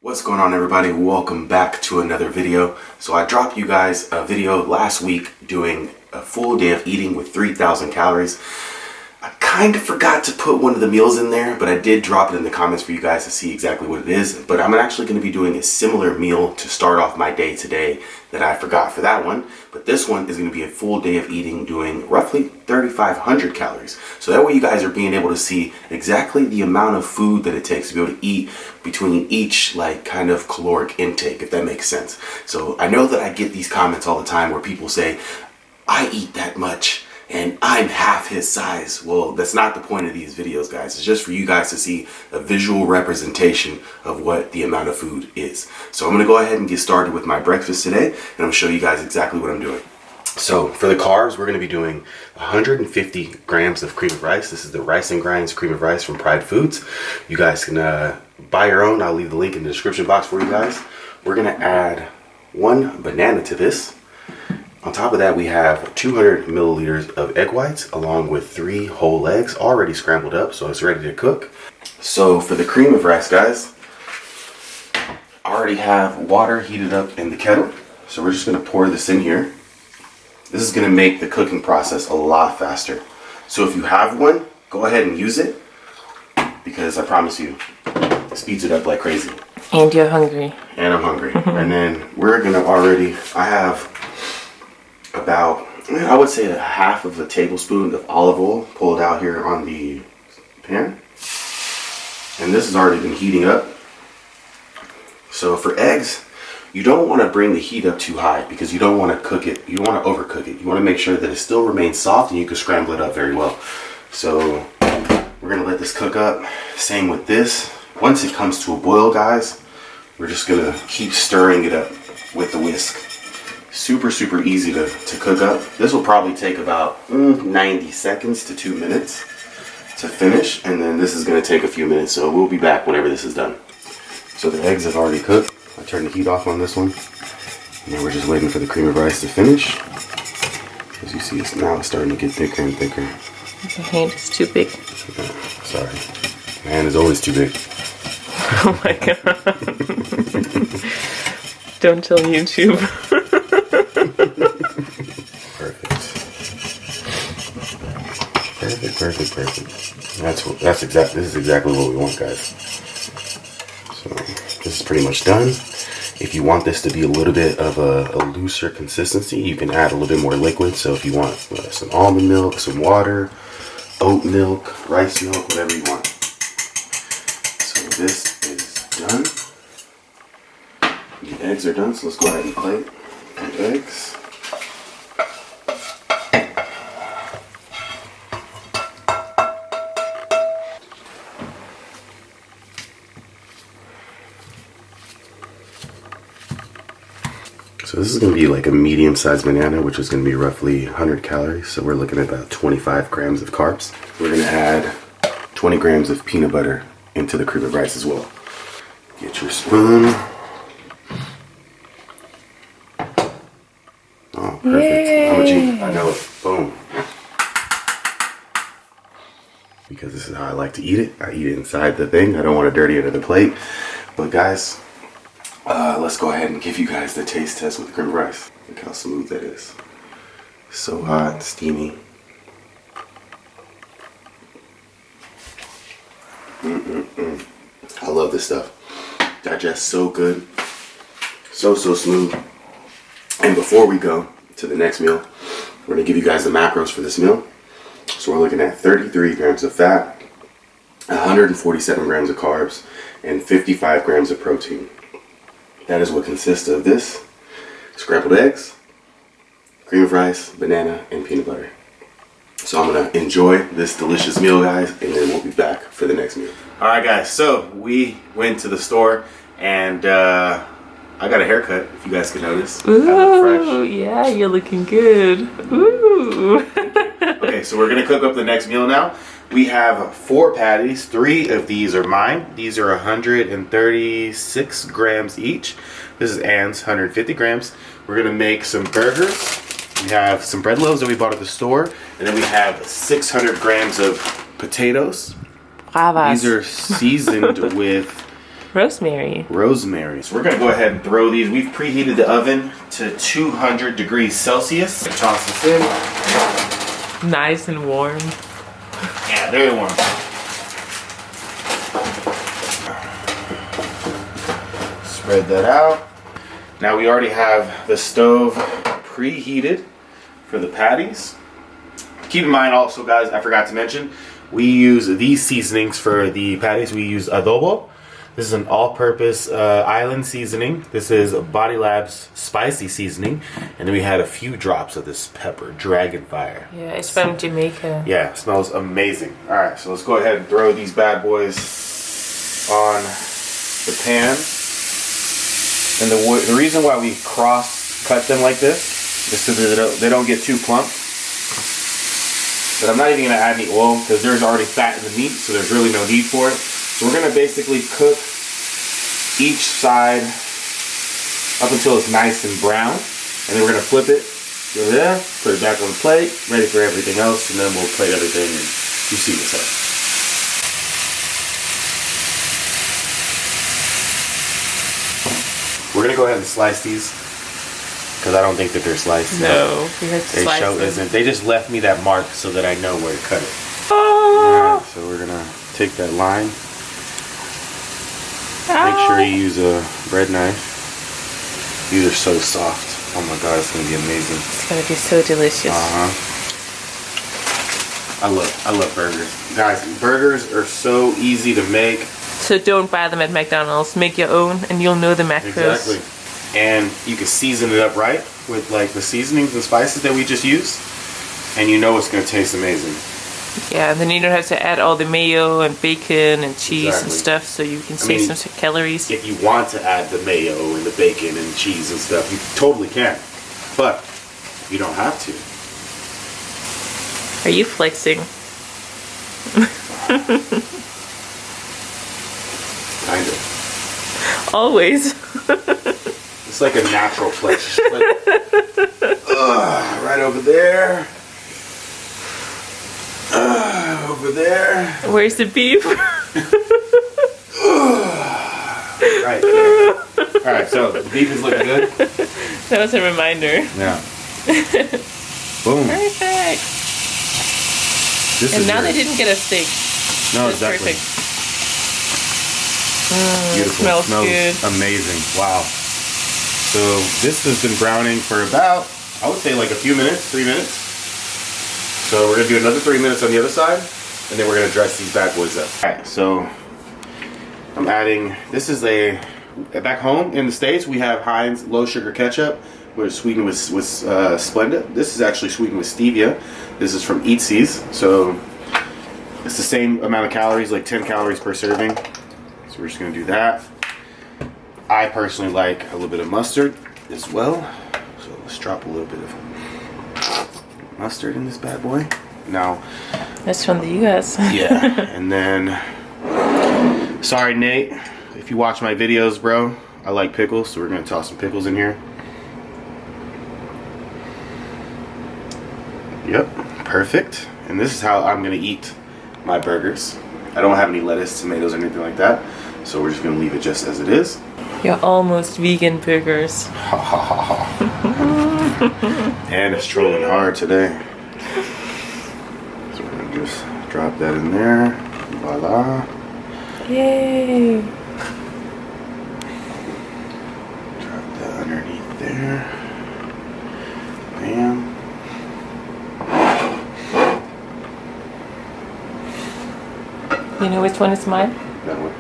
What's going on, everybody? Welcome back to another video. So I dropped you guys a video last week doing a full day of eating with 3,000 calories. I kind of forgot to put one of the meals in there, but I did drop it in the comments for you guys to see exactly what it is. But I'm actually going to be doing a similar meal to start off my day today that I forgot for that one. But this one is going to be a full day of eating doing roughly 3,500 calories. So that way you guys are being able to see exactly the amount of food that it takes to be able to eat between each kind of caloric intake, if that makes sense. So I know that I get these comments all the time where people say, I eat that much and I'm half his size. Well, that's not the point of these videos, guys. It's just for you guys to see a visual representation of what the amount of food is. So I'm gonna go ahead and get started with my breakfast today, and I'm gonna show you guys exactly what I'm doing. So for the carbs, we're gonna be doing 150 grams of cream of rice. This is the Rice and Grinds cream of rice from Pride Foods. You guys can buy your own. I'll leave the link in the description box for you guys. We're gonna add 1 banana to this. On top of that, we have 200 milliliters of egg whites along with 3 whole eggs already scrambled up, so it's ready to cook. So for the cream of rice, guys, I already have water heated up in the kettle. So we're just gonna pour this in here. This is gonna make the cooking process a lot faster. So if you have one, go ahead and use it, because I promise you, it speeds it up like crazy. And you're hungry. And I'm hungry. And then we're gonna I have about, I would say, a half of a tablespoon of olive oil pulled out here on the pan. And this has already been heating up. So for eggs, you don't want to bring the heat up too high because you don't want to cook it. You don't want to overcook it. You want to make sure that it still remains soft and you can scramble it up very well. So we're going to let this cook up. Same with this. Once it comes to a boil, guys, we're just going to keep stirring it up with the whisk. Super easy to cook up. This will probably take about 90 seconds to 2 minutes to finish, and then this is going to take a few minutes, so we'll be back whenever this is done. So the eggs have already cooked. I turned the heat off on this one, and then we're just waiting for the cream of rice to finish. As you see, it's starting to get thicker and thicker. My hand is too big. Sorry, my hand is always too big. Oh my god. Don't tell YouTube. Perfect. This is exactly what we want, guys. So this is pretty much done. If you want this to be a little bit of a looser consistency, you can add a little bit more liquid. So if you want some almond milk, some water, oat milk, rice milk, whatever you want. So this is done. The eggs are done, so let's go ahead and plate the eggs. So this is going to be like a medium-sized banana, which is going to be roughly 100 calories. So we're looking at about 25 grams of carbs. We're going to add 20 grams of peanut butter into the cream of rice as well. Get your spoon. Oh, perfect. Yay. I know it. Boom. Because this is how I like to eat it. I eat it inside the thing. I don't want to dirty it on the plate. But guys, let's go ahead and give you guys the taste test with the cream of rice. Look how smooth that is. So hot, steamy. I love this stuff. Digests so good. So smooth. And before we go to the next meal, we're going to give you guys the macros for this meal. So we're looking at 33 grams of fat, 147 grams of carbs, and 55 grams of protein. That is what consists of this: scrambled eggs, cream of rice, banana, and peanut butter. So I'm going to enjoy this delicious meal, guys, and then we'll be back for the next meal. Alright guys, so we went to the store and I got a haircut, if you guys can notice. Ooh, yeah, you're looking good. Ooh. Okay, so we're going to cook up the next meal now. We have 4 patties. 3 of these are mine. These are 136 grams each. This is Anne's, 150 grams. We're going to make some burgers. We have some bread loaves that we bought at the store. And then we have 600 grams of potatoes. Bravas. These are seasoned with Rosemary. Rosemary. So we're gonna go ahead and throw these. We've preheated the oven to 200 degrees Celsius. Toss this in. Nice and warm. Yeah, very warm. Spread that out. Now we already have the stove preheated for the patties. Keep in mind also, guys, I forgot to mention, we use these seasonings for the patties. We use adobo. This is an all-purpose island seasoning. This is Body Lab's spicy seasoning. And then we had a few drops of this pepper, Dragon Fire. Yeah, it's from Jamaica. Yeah, it smells amazing. All right, so let's go ahead and throw these bad boys on the pan. And the reason why we cross-cut them like this is so that they don't get too plump. But I'm not even going to add any oil because there's already fat in the meat, so there's really no need for it. So we're going to basically cook each side up until it's nice and brown. And then we're going to flip it, go there, put it back on the plate, ready for everything else, and then we'll plate everything and you see what's up. We're going to go ahead and slice these because I don't think that they're sliced. No, we have to slice them. Isn't. They just left me that mark so that I know where to cut it. Oh. Alright, so we're going to take that line. Make sure you use a bread knife. These are so soft. Oh my god, it's gonna be amazing. It's gonna be so delicious. I love burgers. Guys, burgers are so easy to make. So don't buy them at McDonald's. Make your own and you'll know the macros. Exactly. And you can season it up right with like the seasonings and spices that we just used. And you know it's gonna taste amazing. Yeah, and then you don't have to add all the mayo and bacon and cheese and Exactly. stuff, so you can save some calories. If you want to add the mayo and the bacon and cheese and stuff, you totally can. But you don't have to. Are you flexing? Kind of. Always. It's like a natural flex. Right over there. Over there. Where's the beef? Right there. Alright, so the beef is looking good. That was a reminder. Yeah. Boom. Perfect. This And is now yours. they didn't get a steak. No, That's exactly. perfect. Beautiful. Smells good. Amazing. Wow. So this has been browning for about, I would say like a few minutes, 3 minutes. So we're going to do another 3 minutes on the other side, and then we're going to dress these bad boys up. Alright, so I'm adding, this is back home in the States, we have Heinz low sugar ketchup. We're sweetened with Splenda. This is actually sweetened with stevia. This is from Eatsies. So it's the same amount of calories, like 10 calories per serving. So we're just going to do that. I personally like a little bit of mustard as well. So let's drop a little bit of mustard in this bad boy. Now, That's from the US. yeah, and then, sorry Nate, if you watch my videos, bro, I like pickles, so we're gonna toss some pickles in here. Yep, perfect. And this is how I'm gonna eat my burgers. I don't have any lettuce, tomatoes, or anything like that, so we're just gonna leave it just as it is. You're almost vegan burgers. Ha ha ha ha. And it's trolling hard today. So we're gonna just drop that in there. Voila. Yay. Drop that underneath there. Bam. You know which one is mine? That one.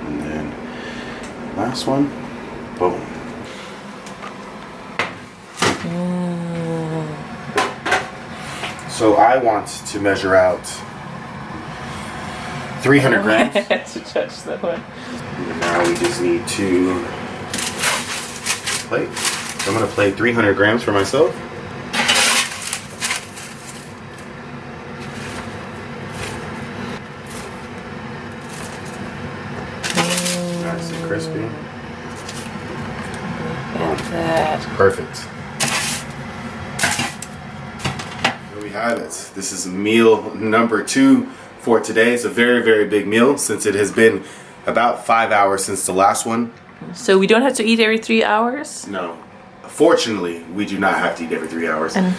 And then last one. Boom. So I want to measure out 300 grams. I had to judge that one. And now we just need to plate. So I'm going to plate 300 grams for myself. Nice and crispy. Look at that. Perfect. There we have it. This is meal number 2 for today. It's a very, very big meal since it has been about 5 hours since the last one. So we don't have to eat every 3 hours? No. Fortunately, we do not have to eat every 3 hours. And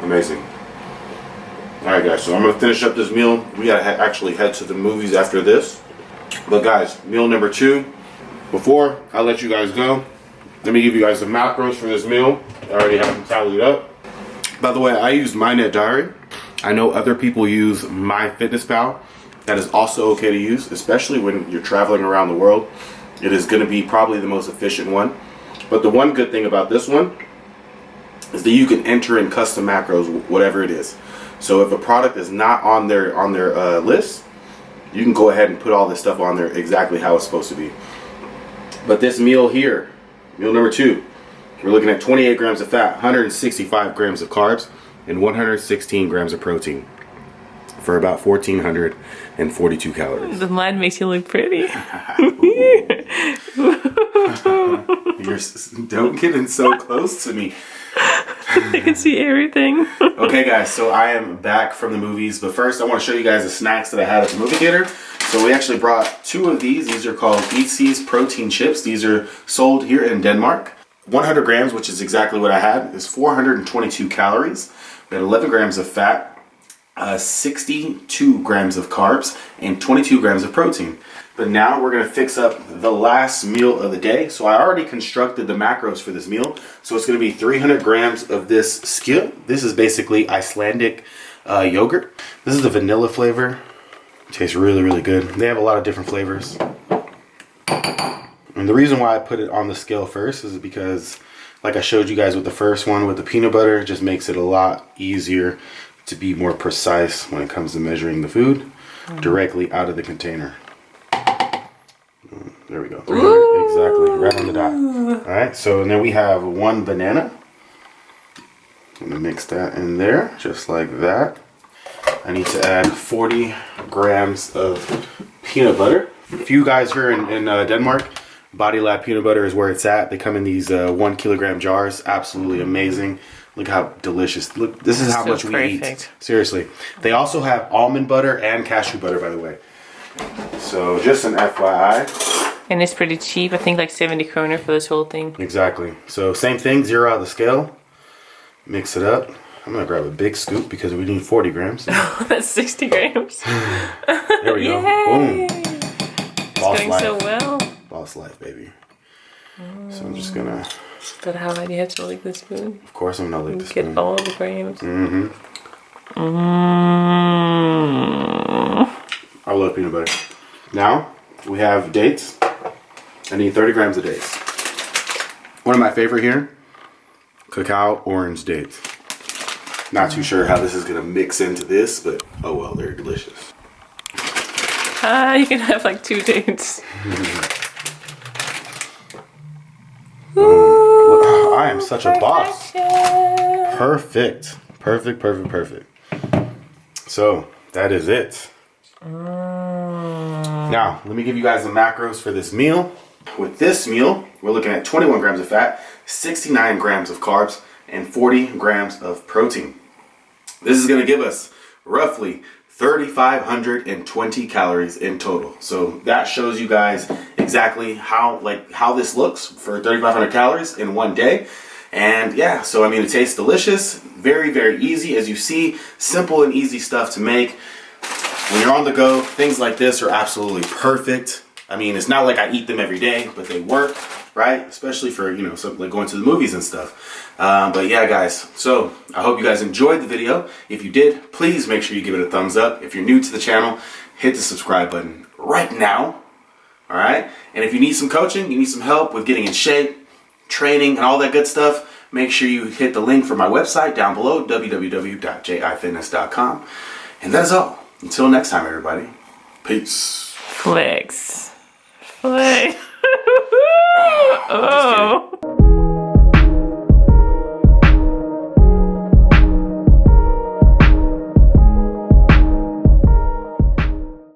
Amazing. Alright guys, so I'm going to finish up this meal. We got to actually head to the movies after this. But guys, meal number 2. Before I let you guys go, let me give you guys the macros for this meal. I already have them tallied up. By the way, I use MyNet Diary. I know other people use MyFitnessPal. That is also okay to use, especially when you're traveling around the world. It is going to be probably the most efficient one. But the one good thing about this one is that you can enter in custom macros, whatever it is. So if a product is not on their list, you can go ahead and put all this stuff on there exactly how it's supposed to be. But this meal here, meal number 2, we're looking at 28 grams of fat, 165 grams of carbs, and 116 grams of protein for about 1,442 calories. the line makes you look pretty. Don't get in so close to me. I can see everything. Okay guys, so I am back from the movies, but first I want to show you guys the snacks that I had at the movie theater. So we actually brought 2 of these. These are called Eatseas protein chips. These are sold here in Denmark. 100 grams, which is exactly what I had, is 422 calories. We had 11 grams of fat, 62 grams of carbs, and 22 grams of protein. But now we're going to fix up the last meal of the day. So I already constructed the macros for this meal. So it's going to be 300 grams of this skil. This is basically Icelandic yogurt. This is the vanilla flavor. It tastes really, really good. They have a lot of different flavors. And the reason why I put it on the scale first is because, like I showed you guys with the first one with the peanut butter, it just makes it a lot easier to be more precise when it comes to measuring the food directly out of the container. There we go. 300, exactly, right on the dot. All right, so and then we have 1 banana. I'm gonna mix that in there, just like that. I need to add 40 grams of peanut butter. If you guys here in Denmark, Body Lab peanut butter is where it's at. They come in these 1 kilogram jars. Absolutely amazing. Look how delicious. Look, this is how much we eat. Seriously. They also have almond butter and cashew butter, by the way. So just an FYI. And it's pretty cheap. I think like 70 kroner for this whole thing. Exactly. So same thing, 0 out the scale. Mix it up. I'm going to grab a big scoop because we need 40 grams. That's 60 grams. There we go. Yay. Boom. It's Boss going life. so well. Boss life, baby. So I'm just going to... But how do you have to lick the spoon? Of course I'm going to lick the spoon. Get all the grams. Mm-hmm. I love peanut butter. Now, we have dates. I need 30 grams of dates. One of my favorite here, cacao orange dates. Not too sure how this is going to mix into this, but oh well, they're delicious. You can have like 2 dates. I am such a boss. Perfect. Perfect, perfect, perfect. So, that is it. Now, let me give you guys the macros for this meal. With this meal, we're looking at 21 grams of fat, 69 grams of carbs, and 40 grams of protein. This is going to give us roughly 3,520 calories in total. So that shows you guys exactly how this looks for 3,500 calories in one day. And yeah, so I mean, it tastes delicious, very, very easy. As you see, simple and easy stuff to make. When you're on the go, things like this are absolutely perfect. I mean, it's not like I eat them every day, but they work, right? Especially for, you know, something like going to the movies and stuff. But yeah, guys, so I hope you guys enjoyed the video. If you did, please make sure you give it a thumbs up. If you're new to the channel, hit the subscribe button right now, all right? And if you need some coaching, you need some help with getting in shape, training, and all that good stuff, make sure you hit the link for my website down below, www.jifitness.com. And that is all. Until next time, everybody. Peace. Flex. Flex. Oh.